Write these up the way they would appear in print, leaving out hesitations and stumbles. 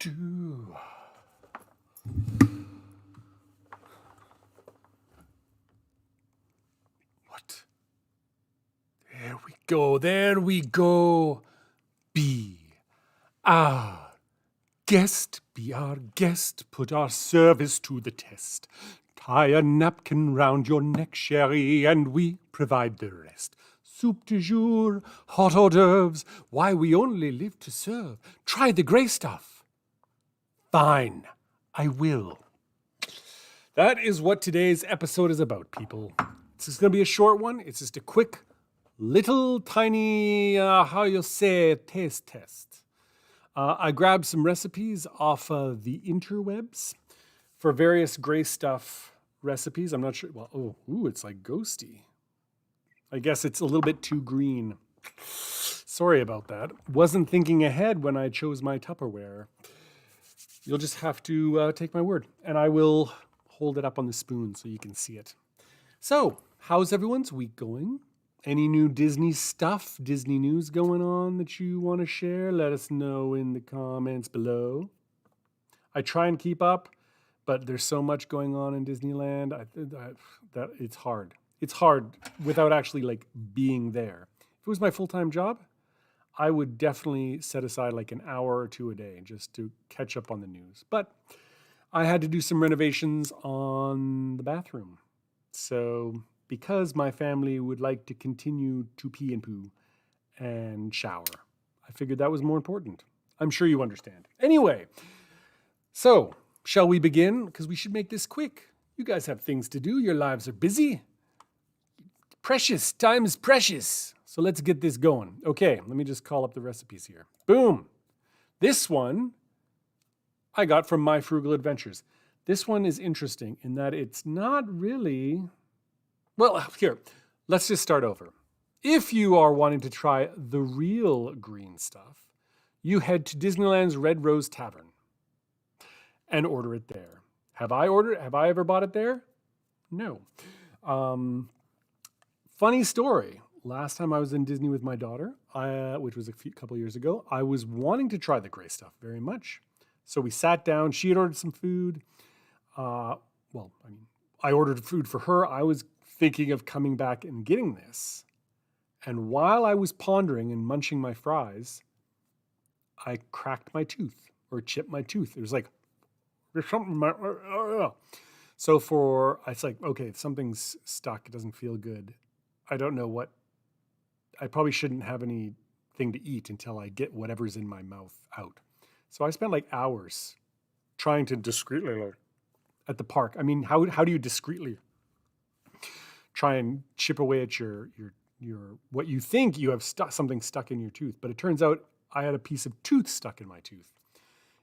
do. What? There we go. Be our guest, be our guest, put our service to the test. Tie a napkin round your neck, Sherry, and we provide the rest. Soup du jour, hot hors d'oeuvres, why we only live to serve. Try the gray stuff. Fine, I will. That is what today's episode is about, people. This is going to be a short one. It's just a quick, little, tiny, taste test. I grabbed some recipes off the interwebs for various gray stuff recipes. I'm not sure. Well, it's like ghosty. I guess it's a little bit too green. Sorry about that. Wasn't thinking ahead when I chose my Tupperware. You'll just have to take my word, and I will hold it up on the spoon so you can see it. So, how's everyone's week going? Any new Disney stuff, Disney news going on that you want to share? Let us know in the comments below. I try and keep up, but there's so much going on in Disneyland that it's hard. It's hard without actually being there. If it was my full-time job, I would definitely set aside an hour or two a day just to catch up on the news. But I had to do some renovations on the bathroom. So because my family would like to continue to pee and poo and shower, I figured that was more important. I'm sure you understand. Anyway, so shall we begin? Because we should make this quick. You guys have things to do. Your lives are busy. Precious. Time is precious. So let's get this going. Okay, let me just call up the recipes here. Boom. This one I got from My Frugal Adventures. This one is interesting in that it's not really... Well, here, let's just start over. If you are wanting to try the real green stuff, you head to Disneyland's Red Rose Tavern and order it there. Have I ever bought it there? No. Funny story. Last time I was in Disney with my daughter, which was a couple years ago, I was wanting to try the gray stuff very much. So we sat down. She had ordered some food. I ordered food for her. I was thinking of coming back and getting this. And while I was pondering and munching my fries, I cracked my tooth or chipped my tooth. It was like, there's something. So it's like, okay, something's stuck. It doesn't feel good. I don't know what. I probably shouldn't have anything to eat until I get whatever's in my mouth out. So I spent hours trying to discreetly at the park. I mean, how do you discreetly try and chip away at your what you think you have something stuck in your tooth? But it turns out I had a piece of tooth stuck in my tooth.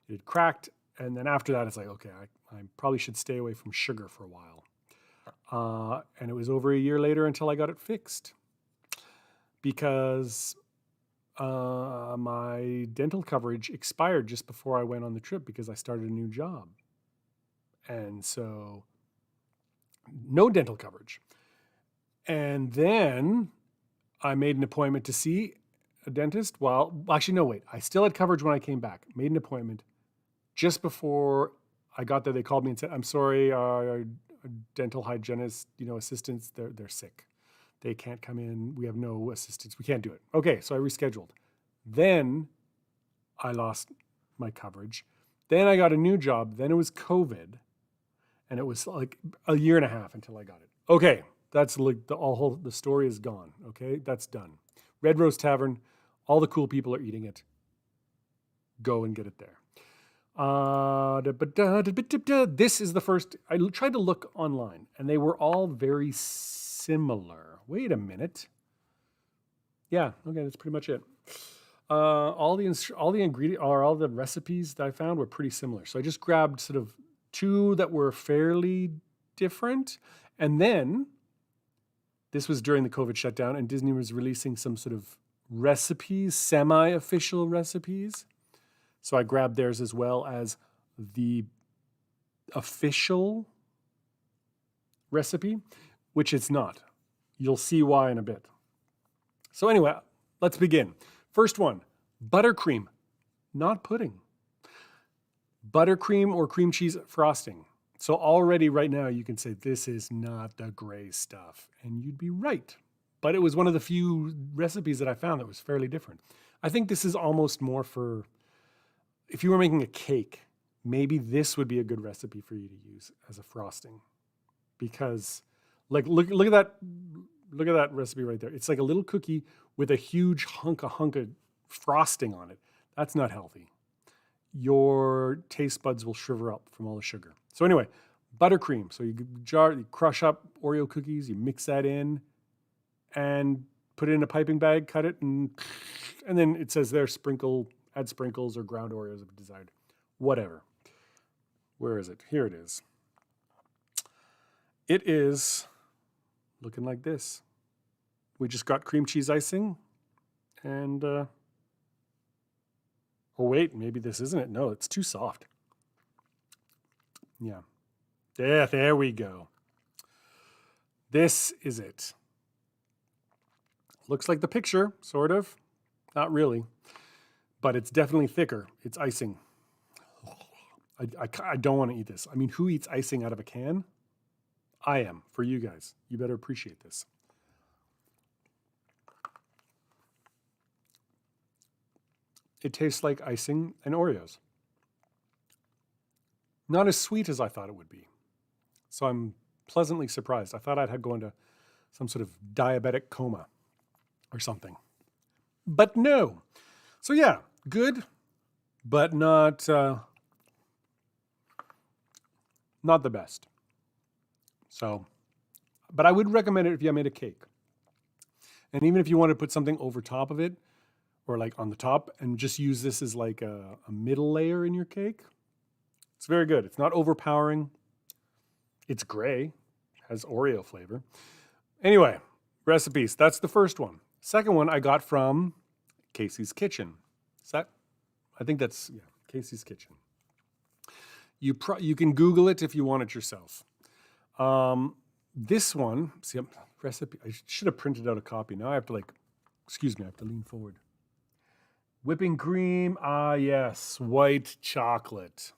It had cracked, and then after that, it's like, okay, I probably should stay away from sugar for a while. And it was over a year later until I got it fixed. Because my dental coverage expired just before I went on the trip because I started a new job. And so no dental coverage. And then I made an appointment to see a dentist. I still had coverage when I came back. Made an appointment just before I got there. They called me and said, I'm sorry, our dental hygienist, assistants, they're sick. They can't come in. We have no assistance. We can't do it. Okay, so I rescheduled. Then I lost my coverage. Then I got a new job. Then it was COVID. And it was a year and a half until I got it. Okay, that's the story is gone. Okay, that's done. Red Rose Tavern, all the cool people are eating it. Go and get it there. This is the first. I tried to look online, and they were all very similar. Wait a minute. Yeah, okay, that's pretty much it. All the ingredients or all the recipes that I found were pretty similar. So I just grabbed sort of two that were fairly different, and then this was during the COVID shutdown, and Disney was releasing some sort of recipes, semi-official recipes. So I grabbed theirs as well as the official recipe, which it's not. You'll see why in a bit. So anyway, let's begin. First one, buttercream, not pudding. buttercream or cream cheese frosting. So already right now you can say this is not the gray stuff, and you'd be right. But it was one of the few recipes that I found that was fairly different. I think this is almost more for if you were making a cake, maybe this would be a good recipe for you to use as a frosting. Because like look at that recipe right there. It's like a little cookie with a huge hunk of frosting on it. That's not healthy. Your taste buds will shrivel up from all the sugar. So anyway, buttercream. So you crush up Oreo cookies, you mix that in and put it in a piping bag, cut it, and then it says there add sprinkles or ground Oreos if desired. Whatever. Where is it? Here it is. It is looking like this. We just got cream cheese icing and oh wait, maybe this isn't it. No, it's too soft. Yeah. There we go. This is it. Looks like the picture, sort of. Not really. But it's definitely thicker. It's icing. I don't want to eat this. I mean, who eats icing out of a can? I am, for you guys. You better appreciate this. It tastes like icing and Oreos. Not as sweet as I thought it would be. So I'm pleasantly surprised. I thought I'd go into some sort of diabetic coma or something. But no. So yeah, good, but not the best. So, but I would recommend it if you made a cake. And even if you want to put something over top of it, or like on the top, and just use this as like a middle layer in your cake, it's very good. It's not overpowering. It's gray, has Oreo flavor. Anyway, recipes. That's the first one. Second one I got from Casey's Kitchen. I think that's, yeah, Casey's Kitchen. You can Google it if you want it yourself. This one, see, recipe, I should have printed out a copy. Now I have to I have to lean forward. Whipping cream, yes, white chocolate.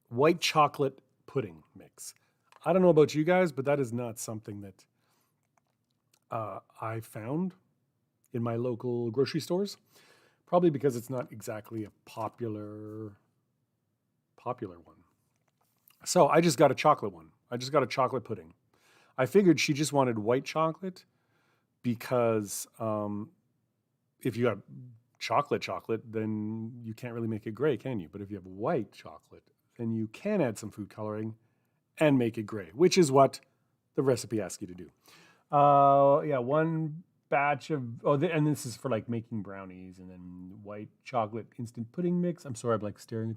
White chocolate pudding mix. I don't know about you guys, but that is not something that I found in my local grocery stores. Probably because it's not exactly a popular one. So I just got a chocolate one. I just got a chocolate pudding. I figured she just wanted white chocolate because if you got chocolate, then you can't really make it gray, can you? But if you have white chocolate, then you can add some food coloring and make it gray, which is what the recipe asks you to do. One batch of, and this is for like making brownies, and then white chocolate instant pudding mix. I'm sorry, I'm staring.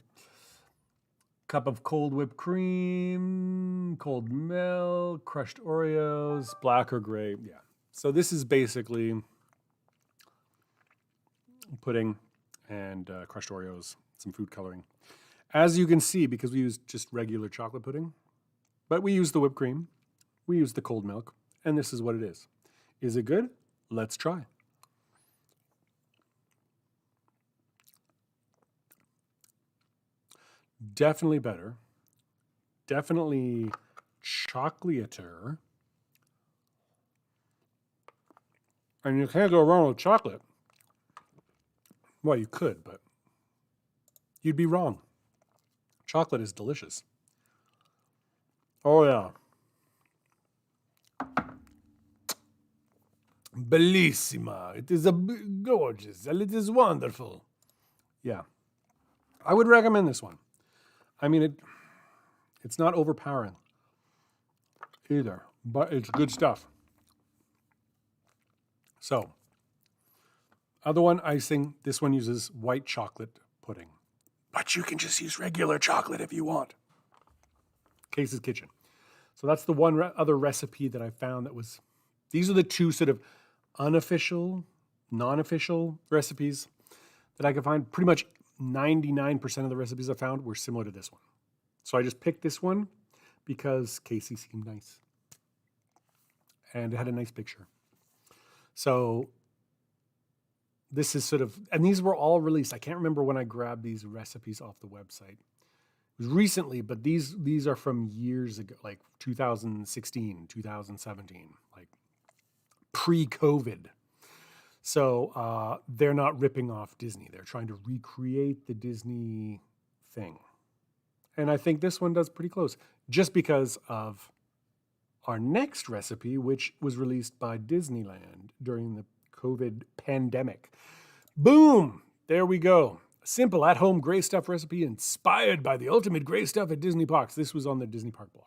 Cup of cold whipped cream, cold milk, crushed Oreos, black or gray. Yeah. So this is basically pudding and crushed Oreos, some food coloring. As you can see, because we use just regular chocolate pudding, but we use the whipped cream, we use the cold milk, and this is what it is. Is it good? Let's try. Definitely better. Definitely chocolatier. And you can't go wrong with chocolate. Well, you could, but you'd be wrong. Chocolate is delicious. Oh, yeah. Bellissima. It is gorgeous. And it is wonderful. Yeah. I would recommend this one. I mean, it's not overpowering either, but it's good stuff. So, other one, icing. This one uses white chocolate pudding. But you can just use regular chocolate if you want. Casey's Kitchen. So that's the one other recipe that I found that was, these are the two sort of unofficial, non-official recipes that I could find. Pretty much 99% of the recipes I found were similar to this one. So I just picked this one because Casey seemed nice. And it had a nice picture. So this is sort of, and these were all released. I can't remember when I grabbed these recipes off the website. was recently, but these are from years ago, like 2016, 2017, like pre-COVID. So they're not ripping off Disney. They're trying to recreate the Disney thing. And I think this one does pretty close, just because of our next recipe, which was released by Disneyland during the COVID pandemic. Boom! There we go. A simple at-home gray stuff recipe inspired by the ultimate gray stuff at Disney Parks. This was on the Disney Park blog.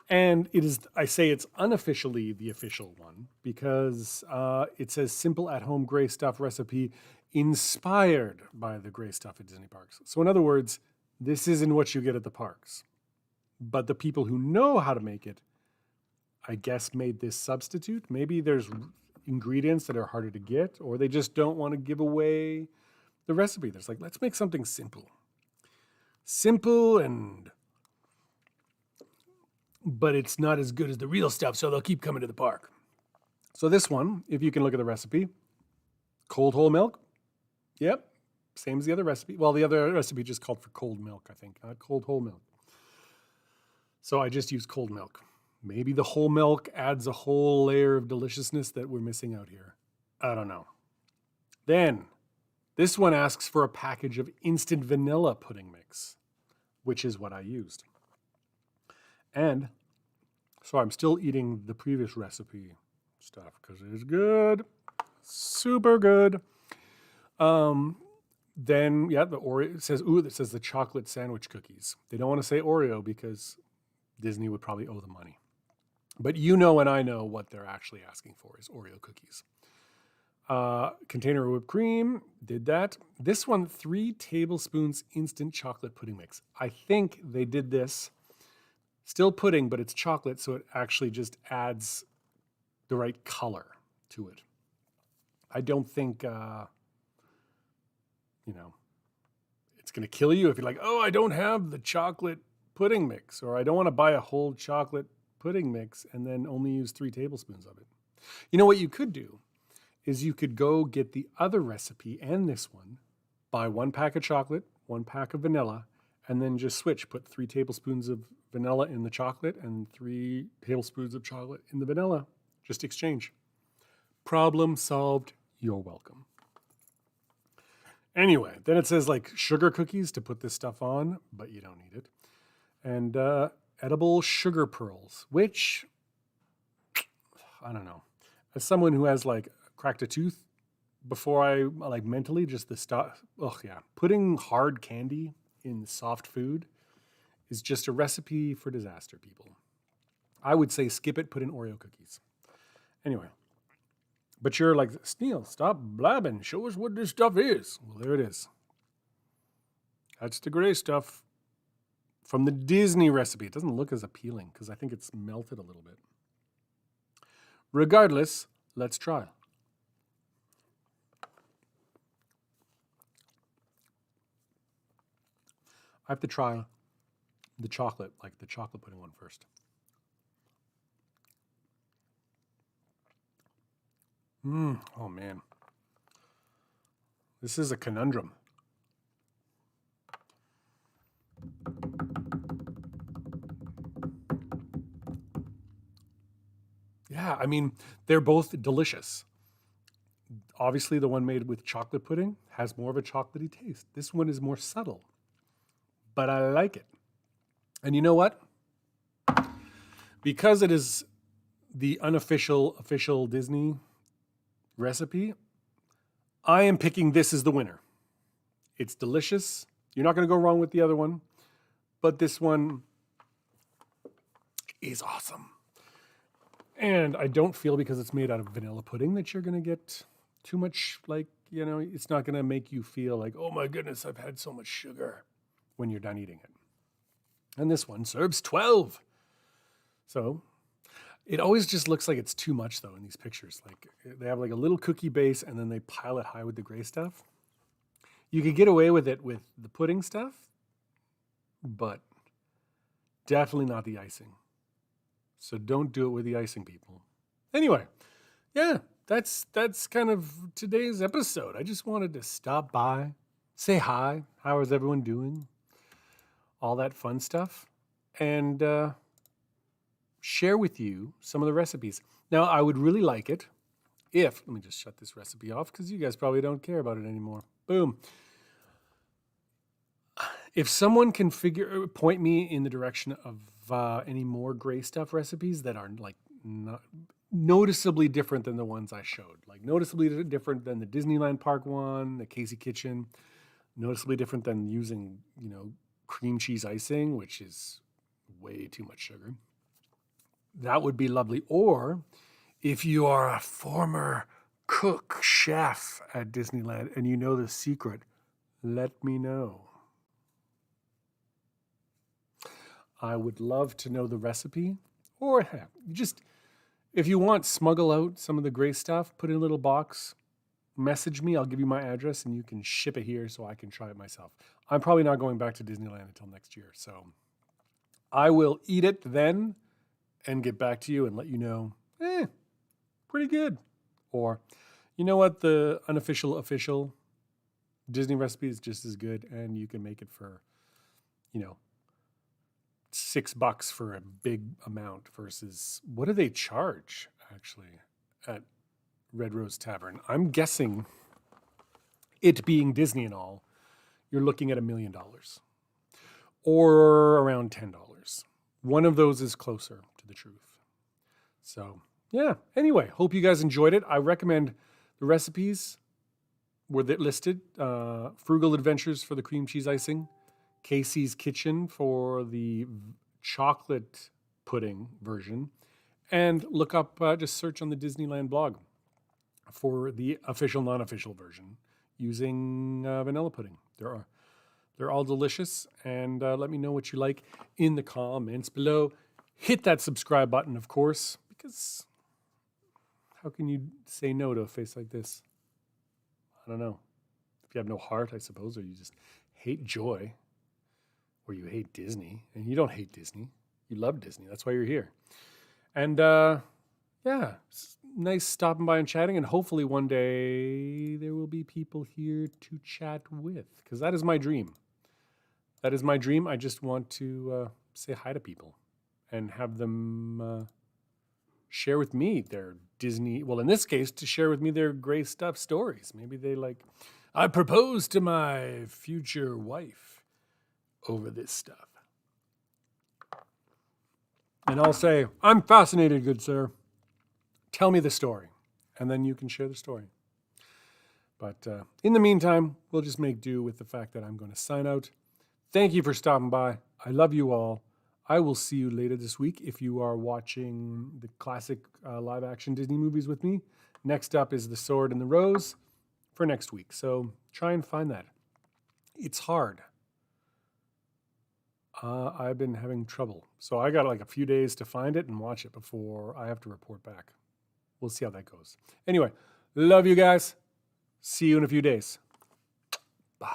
And it is, I say it's unofficially the official one because it says simple at-home gray stuff recipe inspired by the gray stuff at Disney Parks. So in other words, this isn't what you get at the parks. But the people who know how to make it, I guess, made this substitute. Maybe there's ingredients that are harder to get, or they just don't want to give away the recipe. There's like, let's make something simple. Simple but it's not as good as the real stuff, so they'll keep coming to the park. So this one, if you can look at the recipe, cold whole milk. Yep, same as the other recipe. Well, the other recipe just called for cold milk, I think, not cold whole milk. So I just used cold milk. Maybe the whole milk adds a whole layer of deliciousness that we're missing out here. I don't know. Then, this one asks for a package of instant vanilla pudding mix, which is what I used. And so I'm still eating the previous recipe stuff because it is good. Super good. Then, yeah, the Oreo, it says the chocolate sandwich cookies. They don't want to say Oreo because Disney would probably owe them money. But you know and I know what they're actually asking for is Oreo cookies. Container of whipped cream, did that. This one, 3 tablespoons instant chocolate pudding mix. I think they did this, still pudding, but it's chocolate, so it actually just adds the right color to it. I don't think, it's going to kill you if you're like, oh, I don't have the chocolate pudding mix, or I don't want to buy a whole chocolate pudding mix and then only use 3 tablespoons of it. You know what you could do is you could go get the other recipe and this one, buy 1 pack of chocolate, 1 pack of vanilla, and then just switch. Put 3 tablespoons of vanilla in the chocolate and 3 tablespoons of chocolate in the vanilla. Just exchange. Problem solved. You're welcome. Anyway, then it says like sugar cookies to put this stuff on, but you don't need it. And edible sugar pearls, which, I don't know. As someone who has like cracked a tooth before, I like mentally just the stuff. Oh yeah, putting hard candy in soft food is just a recipe for disaster, people. I would say skip it, put in Oreo cookies. Anyway, but you're like, Neil, stop blabbing. Show us what this stuff is. Well, there it is. That's the gray stuff from the Disney recipe. It doesn't look as appealing because I think it's melted a little bit. Regardless, let's try. I have to try the chocolate, like the chocolate pudding one first. Oh man. This is a conundrum. Yeah, I mean, they're both delicious. Obviously, the one made with chocolate pudding has more of a chocolatey taste. This one is more subtle, but I like it. And you know what? Because it is the unofficial, official Disney recipe, I am picking this as the winner. It's delicious. You're not going to go wrong with the other one, but this one is awesome. And I don't feel because it's made out of vanilla pudding that you're going to get too much, like, it's not going to make you feel like, oh my goodness, I've had so much sugar when you're done eating it. And this one serves 12. So it always just looks like it's too much, though, in these pictures. Like they have like a little cookie base and then they pile it high with the gray stuff. You could get away with it with the pudding stuff, but definitely not the icing. So don't do it with the icing, people. Anyway, yeah, that's kind of today's episode. I just wanted to stop by, say hi. How is everyone doing? all that fun stuff, and share with you some of the recipes. Now, I would really like it if, let me just shut this recipe off because you guys probably don't care about it anymore. Boom. If someone can point me in the direction of any more gray stuff recipes that are like not noticeably different than the ones I showed, like noticeably different than the Disneyland Park one, the Casey Kitchen, noticeably different than using, cream cheese icing, which is way too much sugar. That would be lovely. Or if you are a former cook, chef at Disneyland and you know the secret, let me know. I would love to know the recipe. Or just, if you want, smuggle out some of the gray stuff, put it in a little box, message me, I'll give you my address, and you can ship it here so I can try it myself. I'm probably not going back to Disneyland until next year, so I will eat it then and get back to you and let you know, pretty good. Or, you know what, the unofficial, official Disney recipe is just as good, and you can make it for, $6 for a big amount versus, what do they charge, actually, at Red Rose Tavern? I'm guessing, it being Disney and all, you're looking at $1 million. Or around $10. One of those is closer to the truth. So, yeah. Anyway, hope you guys enjoyed it. I recommend the recipes were listed. Frugal Adventures for the cream cheese icing. Casey's Kitchen for the chocolate pudding version. And look up, just search on the Disneyland blog for the official, non-official version using vanilla pudding. They're all delicious, and let me know what you like in the comments below. Hit that subscribe button, of course, because how can you say no to a face like this? I don't know. If you have no heart, I suppose, or you just hate joy, or you hate Disney, and you don't hate Disney. You love Disney. That's why you're here. And yeah, it's nice stopping by and chatting, and hopefully one day there will be people here to chat with, because that is my dream. That is my dream. I just want to say hi to people and have them share with me their Disney, well, in this case, to share with me their gray stuff stories. Maybe they I proposed to my future wife over this stuff. And I'll say, I'm fascinated, good sir. Tell me the story. And then you can share the story. But in the meantime, we'll just make do with the fact that I'm going to sign out. Thank you for stopping by. I love you all. I will see you later this week if you are watching the classic live-action Disney movies with me. Next up is The Sword and the Rose for next week. So try and find that. It's hard. I've been having trouble. So I got a few days to find it and watch it before I have to report back. We'll see how that goes. Anyway, love you guys. See you in a few days. Bye.